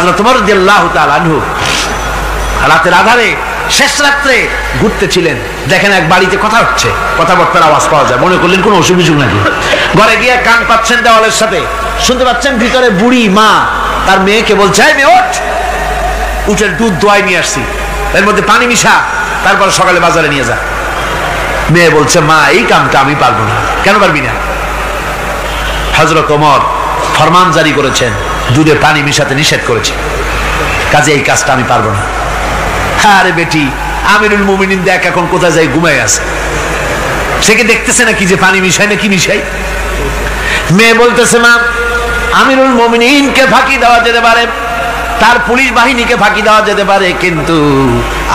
হযরত ওমর রাদিয়াল্লাহু তাআলা আনহু রাতের আধারে শেষ রাত্রে ঘুরতেছিলেন, দেখেন এক বাড়িতে কথা হচ্ছে, কথাবার্তার আওয়াজ পাওয়া যায়, মনে করলেন কোনো অসুখ বিসুখ নাকি। ঘরে গিয়ে কান পাচ্ছেন দেওয়ালের সাথে, শুনতে পাচ্ছেন ভিতরে বুড়ি মা তার মেয়েকে বলছে, এই মেয়ে ওঠ, উঠের দুধ দোয়াই নিয়ে আসছি, এর মধ্যে পানি মিশা, তারপর সকালে বাজারে নিয়ে যা। মেয়ে বলছে, মা এই কামটা আমি পারবো না। কেন পারবি না? হযরত ওমর ফরমান জারি করেছেন, দুধে পানি মিশাতে নিষেধ করেছে, কাজে এই কাজটা আমি পারবো না। আরে বেটি, আমিরুল মুমিনিন দেখ এখন কোথায় যায়, ঘুমায় আছে, সে কি দেখতেছে না কি যে পানি মিশাই না কি মিশাই? মেয়ে বলতেছে, মা আমিরুল মুমিনিনকে ফাঁকি দেওয়া যেতে পারে, তার পুলিশ বাহিনীকে ফাঁকি দেওয়া যেতে পারে, কিন্তু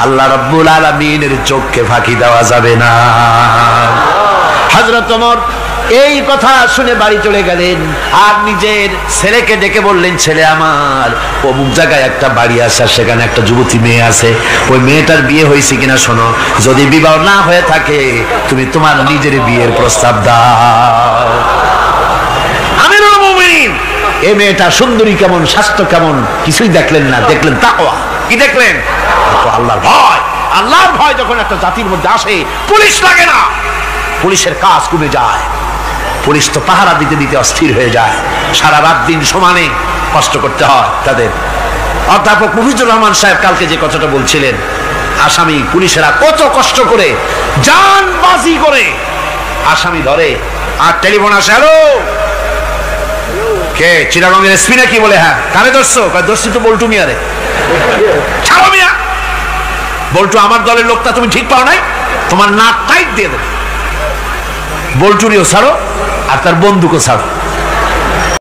আল্লাহ রাব্বুল আলামিনের চোখকে ফাঁকি দেওয়া যাবে না। হযরত ওমর এই কথা শুনে বাড়ি চলে গেলেন, আর নিজের ছেলেকে ডেকে বললেন, ছেলে আমার, অমুক জায়গায় একটা বাড়ি আছে, সেখানে একটা যুবতী মেয়ে আছে, ওই মেয়েটার বিয়ে হয়েছে কিনা শোনো, যদি বিবাহ না হয়ে থাকে তুমি তোমার নিজের বিয়ের প্রস্তাব দাও। আমিরুল মুমিনিন এই মেয়েটা সুন্দরী কেমন, স্বাস্থ্য কেমন কিছুই দেখলেন না, দেখলেন তাকওয়া। কি দেখলেন? আল্লাহর ভয়। আল্লাহর ভয় যখন একটা জাতির মধ্যে আসে, পুলিশ লাগে না, পুলিশের কাজ কমে যায়, পুলিশ তো পাহারা দিতে দিতে অস্থির হয়ে যায়, সারা রাত দিন সমানে কষ্ট করতে হয় তাদের। অধ্যাপক মুফিজুর রহমান সাহেব কালকে যে কথাটা বলছিলেন, আসামি পুলিশেরা কত কষ্ট করে জানবাজি করে আসামি ধরে, আর টেলিফোন আসে, হ্যালো কে, চিটাগংয়ের এসপি নাকি? বলে হ্যাঁ। কারে ধরছো? ধরছি তো বল্টু মিয়ারে। ছাড়ো মিয়া, বল্টু আমার দলের লোকটা, তুমি ঠিক পাও নাই, তোমার নাক টাইট দিয়ে দেবে। বল্টুরিও ছাড়ো আর তার বন্দুকও ছাড়ো।